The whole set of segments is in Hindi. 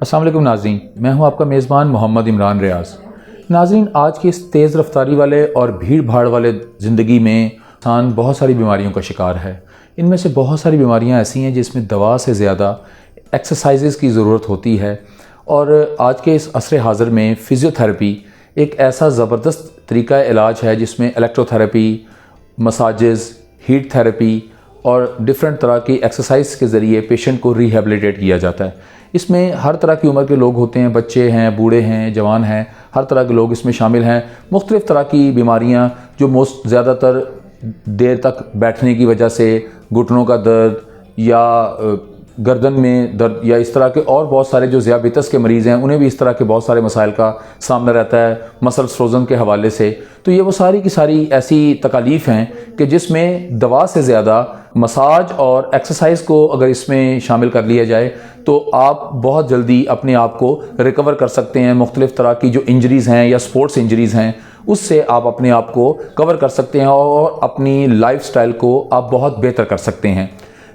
अस्सलाम वालेकुम नाज़रीन, मैं हूं आपका मेज़बान मोहम्मद इमरान रियाज़। नाज़रीन, आज की इस तेज़ रफ्तारी वाले और भीड़ भाड़ वाले ज़िंदगी में इंसान बहुत सारी बीमारियों का शिकार है। इनमें से बहुत सारी बीमारियां ऐसी हैं जिसमें दवा से ज़्यादा एक्सरसाइजेज़ की ज़रूरत होती है। और आज के इस असर हाज़िर में फ़िज़ियोथेरेपी एक ऐसा ज़बरदस्त तरीका इलाज है जिसमें इलेक्ट्रोथेरेपी, मसाजेज़, हीट थेरेपी और डिफरेंट तरह की एक्सरसाइज के ज़रिए पेशेंट को रिहेबिलिटेट किया जाता है। इसमें हर तरह की उम्र के लोग होते हैं, बच्चे हैं, बूढ़े हैं, जवान हैं, हर तरह के लोग इसमें शामिल हैं। मुख्तलिफ़ तरह की बीमारियां जो ज़्यादातर देर तक बैठने की वजह से घुटनों का दर्द या गर्दन में दर्द या इस तरह के और बहुत सारे जो ज़ियाबितस के मरीज़ हैं उन्हें भी इस तरह के बहुत सारे मसाइल का सामना रहता है मसल्स फ्रोज़न के हवाले से। तो ये वो सारी की सारी ऐसी तकालीफ़ हैं कि जिसमें दवा से ज़्यादा मसाज और एक्सरसाइज को अगर इसमें शामिल कर लिया जाए तो आप बहुत जल्दी अपने आप को रिकवर कर सकते हैं। मुख्तलिफ़ तरह की जो इंजरीज़ हैं या स्पोर्ट्स इंजरीज़ हैं उससे आप अपने आप को कवर कर सकते हैं और अपनी लाइफ स्टाइल को आप बहुत बेहतर कर सकते हैं।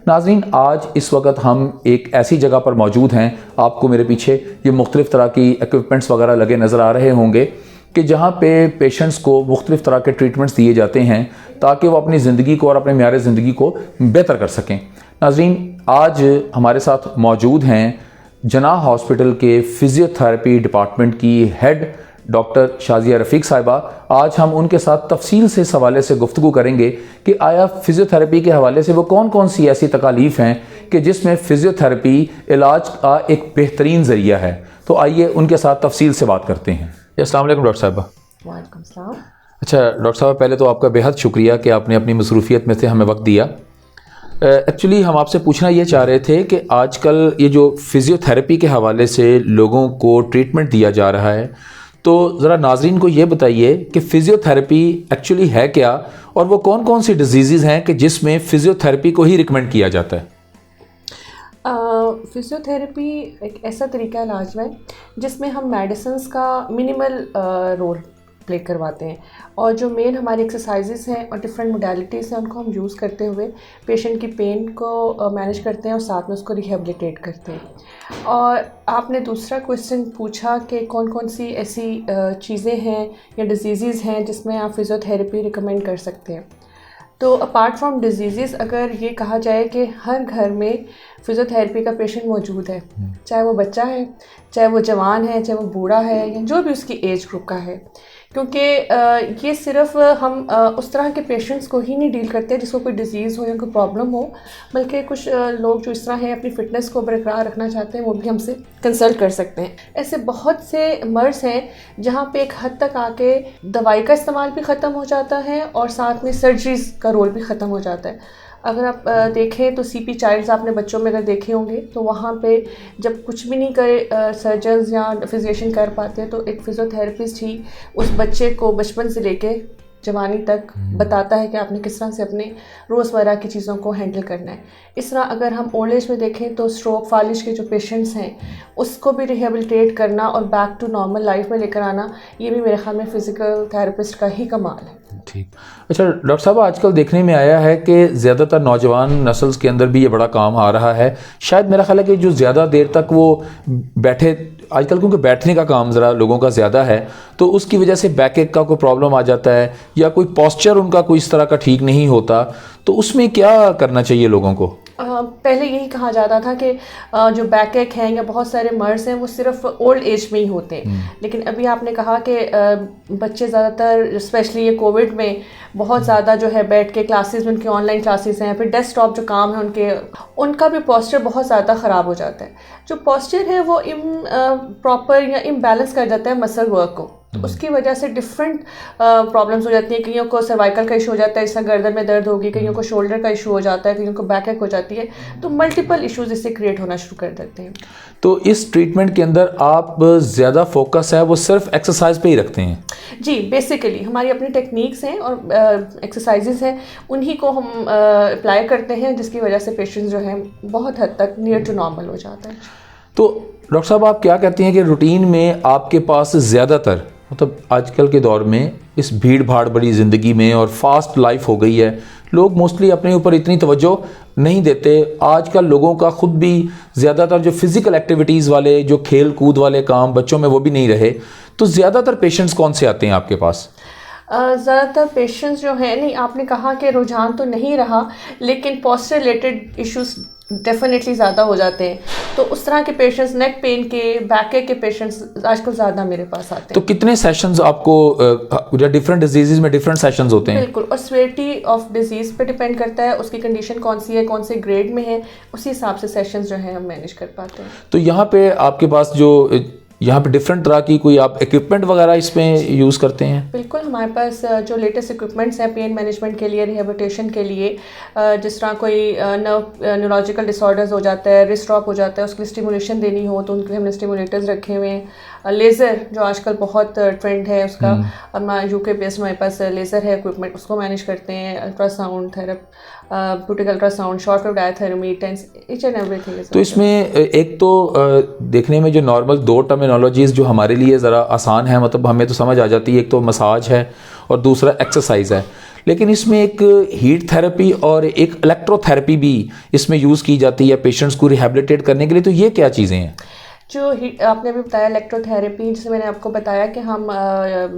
नाज़रीन, आज इस वक्त हम एक ऐसी जगह पर मौजूद हैं, आपको मेरे पीछे ये मुख्तलिफ़ तरह की इक्विपमेंट्स वगैरह लगे नज़र आ रहे होंगे कि जहाँ पे पेशेंट्स को मुख्तलिफ़ तरह के ट्रीटमेंट्स दिए जाते हैं ताकि वो अपनी ज़िंदगी को और अपने म्यार ज़िंदगी को बेहतर कर सकें। नाज़रीन, आज हमारे साथ मौजूद हैं जनाह हॉस्पिटल के फ़िज़ियोथेरेपी डिपार्टमेंट की हेड डॉक्टर शाज़िया रफ़ीक साहिबा। आज हम उनके साथ तफसील से इस हवाले से गुफ्तगू करेंगे कि आया फ़िज़ियोथेरेपी के हवाले से वो कौन कौन सी ऐसी तकालीफ़ हैं कि जिसमें फ़िज़ियोथेरेपी इलाज का एक बेहतरीन ज़रिया है। तो आइए उनके साथ तफसील से बात करते हैं। अस्सलाम वालेकुम डॉक्टर साहिबा। वालेकुम सलाम। अच्छा डॉक्टर साहब, पहले तो आपका बेहद शुक्रिया कि आपने अपनी मसरूफ़ियत में से हमें वक्त दिया। एक्चुअली हम आपसे पूछना ये चाह रहे थे कि आजकल ये जो फ़िज़ियोथेरेपी के हवाले से लोगों को ट्रीटमेंट दिया जा रहा है, तो ज़रा नाज़रीन को ये बताइए कि फ़िज़ियोथेरेपी एक्चुअली है क्या और वो कौन कौन सी डिजीज़ हैं कि जिसमें फ़िज़ियोथेरेपी को ही रिकमेंड किया जाता है। फ़िज़ियोथेरेपी एक ऐसा तरीका इलाज है जिसमें हम मेडिसिन्स का मिनिमल रोल प्ले करवाते हैं और जो मेन हमारी एक्सरसाइजेस हैं और डिफरेंट मोडालिटीज़ हैं उनको हम यूज़ करते हुए पेशेंट की पेन को मैनेज करते हैं और साथ में उसको रिहेबिलिटेट करते हैं। और आपने दूसरा क्वेश्चन पूछा कि कौन कौन सी ऐसी चीज़ें हैं या डिजीज़ हैं जिसमें आप फ़िज़ियोथेरेपी रिकमेंड कर सकते हैं। तो अपार्ट फ्रॉम डिजीज़ अगर ये कहा जाए कि हर घर में फ़िज़ियोथेरेपी का पेशेंट मौजूद है, चाहे वो बच्चा है, चाहे वो जवान है, चाहे वो बूढ़ा है या जो भी उसकी एज ग्रुप का है, क्योंकि ये सिर्फ हम उस तरह के पेशेंट्स को ही नहीं डील करते जिसको कोई डिज़ीज़ हो या कोई प्रॉब्लम हो, बल्कि कुछ लोग जो इस तरह हैं अपनी फ़िटनेस को बरकरार रखना चाहते हैं वो भी हमसे कंसल्ट कर सकते हैं। ऐसे बहुत से मर्ज़ हैं जहाँ पे एक हद तक आके दवाई का इस्तेमाल भी ख़त्म हो जाता है और साथ में सर्जरीज़ का रोल भी ख़त्म हो जाता है। अगर आप देखें तो सीपी चाइल्ड्स आपने बच्चों में अगर देखे होंगे तो वहाँ पे जब कुछ भी नहीं करे सर्जन्स या फिजिशियन कर पाते हैं तो एक फ़िज़ियोथेरेपिस्ट ही उस बच्चे को बचपन से लेके जवानी तक बताता है कि आपने किस तरह से अपने रोज़मर्रा की चीज़ों को हैंडल करना है। इस तरह अगर हम ओल्ड एज में देखें तो स्ट्रोक फालिश के जो पेशेंट्स हैं उसको भी रिहेबिलिटेट करना और बैक टू नॉर्मल लाइफ में लेकर आना, ये भी मेरे ख्याल में फ़िज़िकल थेरेपिस्ट का ही कमाल है। ठीक। अच्छा डॉक्टर साहब, आजकल देखने में आया है कि ज़्यादातर नौजवान नस्ल्स के अंदर भी ये बड़ा काम आ रहा है। शायद मेरा ख्याल है कि जो ज़्यादा देर तक वो बैठे, आजकल क्योंकि बैठने का काम ज़रा लोगों का ज़्यादा है तो उसकी वजह से बैक एक का कोई प्रॉब्लम आ जाता है या कोई पॉस्चर उनका कोई इस तरह का ठीक नहीं होता, तो उसमें क्या करना चाहिए लोगों को? पहले यही कहा जाता था कि जो बैक एक हैं या बहुत सारे मर्ज़ हैं वो सिर्फ ओल्ड एज में ही होते हैं, लेकिन अभी आपने कहा कि बच्चे ज़्यादातर स्पेशली ये कोविड में बहुत ज़्यादा जो है बैठ के क्लासेस में उनकी ऑनलाइन क्लासेस हैं, फिर डेस्कटॉप जो काम है उनका भी पोस्चर बहुत ज़्यादा ख़राब हो जाता है। जो पोस्चर है वो प्रॉपर या इम्बैलेंस कर जाता है मसल वर्क को, तो उसकी वजह से डिफरेंट प्रॉब्लम्स हो जाती हैं। कईयों को सर्वाइकल का इशू हो जाता है, इससे गर्दन में दर्द होगी, कईयों को शोल्डर का इशू हो जाता है, कईयों को बैक एक हो जाती है, तो मल्टीपल इश्यूज इससे क्रिएट होना शुरू कर देते हैं। तो इस ट्रीटमेंट के अंदर आप ज़्यादा फोकस है वो सिर्फ एक्सरसाइज पे ही रखते हैं? जी, बेसिकली हमारी अपनी टेक्निक्स हैं और एक्सरसाइजेज हैं, उन्हीं को हम अप्लाई करते हैं जिसकी वजह से पेशेंट्स जो हैं बहुत हद तक नियर टू नॉर्मल हो जाता है। तो डॉक्टर साहब, आप क्या कहते हैं कि रूटीन में आपके पास ज़्यादातर मतलब आजकल के दौर में इस भीड़ भाड़ बड़ी ज़िंदगी में और फास्ट लाइफ हो गई है, लोग मोस्टली अपने ऊपर इतनी तवज्जो नहीं देते। आजकल लोगों का खुद भी ज़्यादातर जो फिज़िकल एक्टिविटीज़ वाले, जो खेल कूद वाले काम बच्चों में वो भी नहीं रहे। तो ज़्यादातर पेशेंट्स कौन से आते हैं आपके पास? ज़्यादातर पेशेंट्स जो हैं, नहीं आपने कहा कि रुझान तो नहीं रहा, लेकिन पोस्चर रिलेटेड इश्यूज डेफिनेटली ज़्यादा हो जाते हैं। तो उस तरह के पेशेंट्स, नेक पेन के, बैक के पेशेंट्स आजकल ज़्यादा मेरे पास आते हैं। तो कितने सेशंस आपको या डिफरेंट डिजीज़ में डिफरेंट सेशंस होते हैं? बिल्कुल, और सीवियरिटी ऑफ डिजीज़ पे डिपेंड करता है, उसकी कंडीशन कौन सी है, कौन से ग्रेड में है, उसी हिसाब से सेशंस जो हैं हम मैनेज कर पाते हैं। तो यहाँ पे आपके पास जो यहाँ पे डिफरेंट तरह की कोई आप इक्विपमेंट वगैरह इसमें यूज़ करते हैं? बिल्कुल, हमारे पास जो लेटेस्ट इक्विपमेंट्स हैं पेन मैनेजमेंट के लिए, रिहेबिलिटेशन के लिए, जिस तरह कोई न्यूरोलॉजिकल डिसऑर्डर्स हो जाता है, रिस्ट ड्रॉप हो जाता है, उसके लिए स्टिमुलेशन देनी हो तो उनके लिए हमने स्टिमुलेटर्स रखे हुए हैं। लेज़र जो आजकल बहुत ट्रेंड है उसका, हमारा यूके बेस्ड हमारे पास लेज़र है इक्विपमेंट, उसको मैनेज करते हैं। अल्ट्रासाउंड थेरेपी, ब्यूटिक ultrasound, short wave diathermy, TENS, each and everything. तो इसमें एक तो देखने में जो नॉर्मल दो टर्मिनोलॉजीज़ जो हमारे लिए ज़रा आसान है, मतलब हमें तो समझ आ जाती है, एक तो मसाज है और दूसरा एक्सरसाइज है, लेकिन इसमें एक हीट थेरेपी और एक इलेक्ट्रोथेरेपी भी इसमें यूज़ की जाती है पेशेंट्स को रिहेबिलिटेट करने के लिए। तो ये क्या चीज़ें हैं? जो आपने अभी बताया इलेक्ट्रोथेरेपी, जिसे मैंने आपको बताया कि हम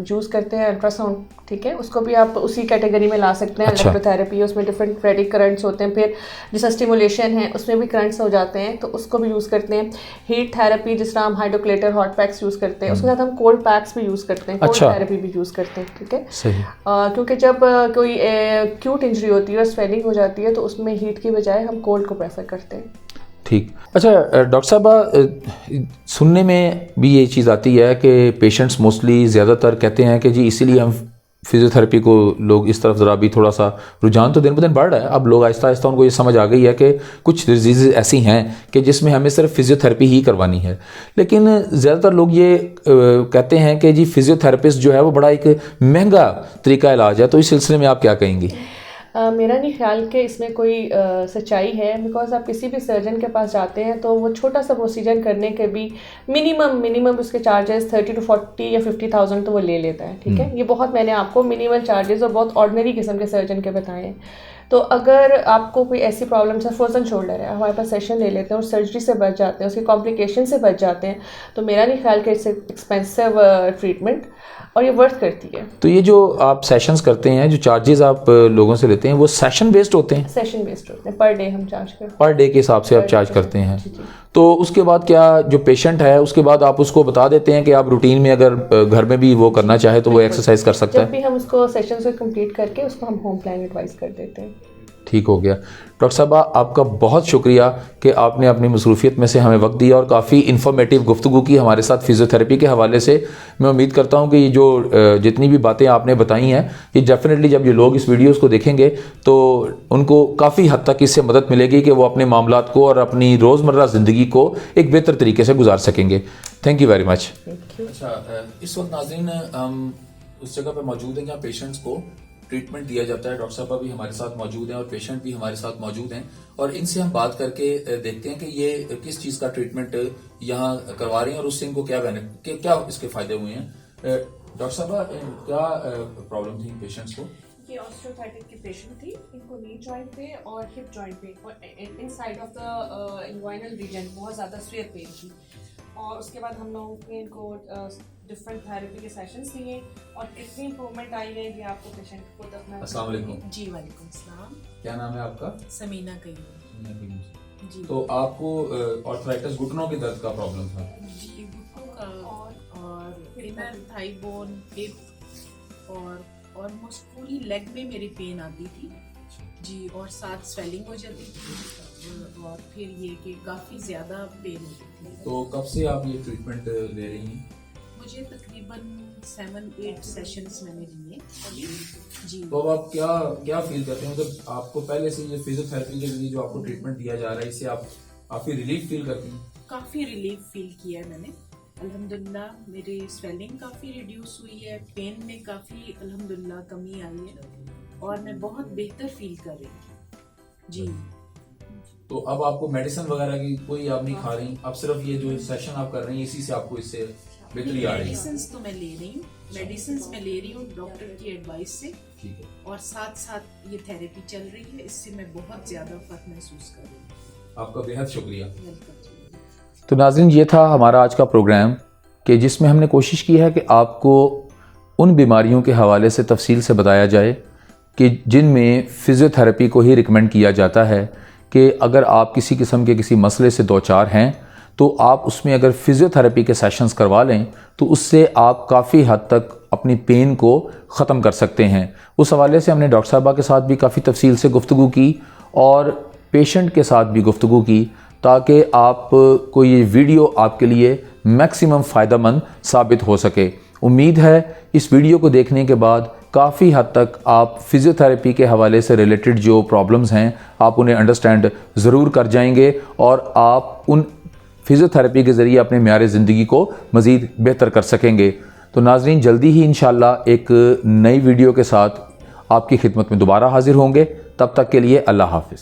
यूज़ करते हैं अल्ट्रासाउंड, ठीक है, उसको भी आप उसी कैटेगरी में ला सकते हैं। अच्छा। इलेक्ट्रोथेरेपी, उसमें डिफरेंट रेडिक करंट्स होते हैं, फिर जैसा स्टिमुलेशन है उसमें भी करंट्स हो जाते हैं, तो उसको भी यूज़ करते हैं। हीट थेरेपी, जिस तरह हम हाइड्रोक्लेटर हॉट पैक्स यूज़ करते हैं, उसके साथ हम कोल्ड पैक्स भी यूज़ करते हैं, कोल्ड अच्छा। थेरेपी भी यूज़ करते हैं, ठीक है। सही। क्योंकि जब कोई एक्यूट इंजरी होती है और स्वेलिंग हो जाती है तो उसमें हीट की बजाय हम कोल्ड को प्रेफर करते हैं। ठीक। अच्छा डॉक्टर साहबा, सुनने में भी ये चीज़ आती है कि पेशेंट्स मोस्टली ज़्यादातर कहते हैं कि जी इसीलिए हम फिजियोथेरेपी को लोग इस तरफ ज़रा भी थोड़ा सा रुझान तो दिन ब दिन बढ़ रहा है। अब लोग आहिस्ता आहिस्ता उनको ये समझ आ गई है कि कुछ डिजीज़ ऐसी हैं कि जिसमें हमें सिर्फ फिजियोथेरेपी ही करवानी है, लेकिन ज़्यादातर लोग ये कहते हैं कि जी फिजियोथेरेपिस्ट जो है वो बड़ा एक महंगा तरीका इलाज है। तो इस सिलसिले में आप क्या कहेंगी? मेरा नहीं ख्याल कि इसमें कोई सच्चाई है, बिकॉज आप किसी भी सर्जन के पास जाते हैं तो वो छोटा सा प्रोसीजर करने के भी मिनिमम उसके चार्जेस 30 to 40 या 50,000 तो वो ले लेता है, ठीक है। ये बहुत मैंने आपको मिनिमल चार्जेस और बहुत ऑर्डिनरी किस्म के सर्जन के बताए हैं। तो अगर आपको कोई ऐसी प्रॉब्लम है, फ्रोजन शोल्डर है, हमारे पास सेशन ले लेते हैं और सर्जरी से बच जाते हैं, उसके कॉम्प्लिकेशन से बच जाते हैं, तो मेरा नहीं ख्याल कि इट्स एक्सपेंसिव ट्रीटमेंट और ये वर्थ करती है। तो ये जो आप सेशंस करते हैं, जो चार्जेस आप लोगों से लेते हैं, वो सेशन बेस्ड होते हैं? सेशन बेस्ड होते हैं, पर डे हम चार्ज करते हैं। पर डे के हिसाब से आप चार्ज करते हैं। जी। तो उसके बाद क्या जो पेशेंट है उसके बाद आप उसको बता देते हैं कि आप रूटीन में अगर घर में भी वो करना चाहे तो वो एक्सरसाइज कर सकता जब भी हम उसको सेशन को कंप्लीट करके उसको हम होम प्लान एडवाइस कर देते हैं। ठीक हो गया। डॉक्टर साहबा, आपका बहुत शुक्रिया कि आपने अपनी मसरूफियत में से हमें वक्त दिया और काफ़ी इन्फॉर्मेटिव गुफ्तगू की हमारे साथ फिजियोथेरेपी के हवाले से। मैं उम्मीद करता हूँ कि ये जो जितनी भी बातें आपने बताई हैं, ये डेफिनेटली जब ये लोग इस वीडियोज़ को देखेंगे तो उनको काफ़ी हद तक इससे मदद मिलेगी कि वो अपने मामलात को और अपनी रोज़मर्रा ज़िंदगी को एक बेहतर तरीके से गुजार सकेंगे। Thank you very much. अच्छा, इस वक्त नाज़रीन हम उस जगह पर मौजूद हैं जहाँ पेशेंट्स को ट्रीटमेंट दिया जाता है। डॉक्टर साहब भी हमारे साथ मौजूद हैं और पेशेंट भी हमारे साथ मौजूद हैं और इनसे हम बात करके देखते हैं कि ये किस चीज़ का ट्रीटमेंट यहाँ करवा रहे हैं और उससे इनको क्या इसके फायदे हुए हैं। डॉक्टर साहब, क्या प्रॉब्लम थी पेशेंट्स को? ये ऑस्टियोआर्थराइटिस की पेशेंट थी, इनको नी जॉइंट पे और हिप जॉइंट पे और inside of the inguinal region बहुत ज़्यादा स्वेयर पेन थी। और उसके बाद हम लोगों ने इनको डिफरेंट थेरेपी के सेशंस लिए और इतनी इंप्रूवमेंट आई है कि आपको पेशेंट को अपना। अस्सलाम वालेकुम। जी वालेकुम सलाम। क्या नाम है आपका? समीना कईम। जी। तो आपको ऑर्थराइटिस घुटनों के दर्द का प्रॉब्लम था? जी, घुटनों का और इनर थाई बोन, हिप और ऑलमोस्ट पूरी लेग में मेरी पेन आती थी जी, और साथ स्वेलिंग हो जाती थी और फिर ये कि काफ़ी ज़्यादा पेन होती थी। तो कब से आप ये ट्रीटमेंट ले रही हैं? मुझे तकरीबन 7-8 सेशंस मैंने लिए अभी जी। तो अब आप क्या फील करते हैं, मतलब आपको पहले से ये फिजियोथेरेपी के लिए जो आपको ट्रीटमेंट दिया जा रहा है इससे आप काफ़ी रिलीफ फील करती हैं? काफ़ी रिलीफ फील किया है मैंने, अल्हम्दुलिल्लाह। मेरी स्वेलिंग काफ़ी रिड्यूस हुई है, पेन में काफ़ी अल्हम्दुलिल्लाह कमी आई है और मैं बहुत बेहतर फील कर रही हूँ जी। तो अब आपको मेडिसिन वगैरह की कोई आप नहीं खा रही, अब सिर्फ ये जो सेशन आप कर रही हैं इसी से आपको इससे बेहतरी आ रही है? मेडिसिन तो मैं ले रही हूँ, मेडिसिन मैं ले रही हूँ डॉक्टर की एडवाइस से। ठीक है। और साथ साथ ये थेरेपी चल रही है, इससे मैं बहुत ज़्यादा फ़र्क महसूस कर रही हूँ। आपका बेहद शुक्रिया। वेलकम। तो नाज़रीन, ये था हमारा आज का प्रोग्राम कि जिसमें हमने कोशिश की है कि आपको उन बीमारियों के हवाले से तफसील से बताया जाए कि जिनमें फ़िज़ियोथेरेपी को ही रिकमेंड किया जाता है कि अगर आप किसी किस्म के किसी मसले से दो चार हैं तो आप उसमें अगर फ़िज़ियोथेरेपी के सेशंस करवा लें तो उससे आप काफ़ी हद तक अपनी पेन को ख़त्म कर सकते हैं। उस हवाले से हमने डॉक्टर साहबा के साथ भी काफ़ी तफसील से गुफ्तगू की और पेशेंट के साथ भी गुफ्तगू की ताकि आप को ये वीडियो आपके लिए मैक्सिमम फ़ायदेमंद साबित हो सके। उम्मीद है इस वीडियो को देखने के बाद काफ़ी हद तक आप फ़िज़ियोथेरेपी के हवाले से रिलेटेड जो प्रॉब्लम्स हैं आप उन्हें अंडरस्टैंड ज़रूर कर जाएंगे और आप उन फ़िज़ियोथेरेपी के ज़रिए अपने म्यार ज़िंदगी को मज़ीद बेहतर कर सकेंगे। तो नाज़रीन, जल्दी ही इंशाअल्लाह एक नई वीडियो के साथ आपकी खिदमत में दोबारा हाज़िर होंगे। तब तक के लिए अल्लाह हाफ़िज़।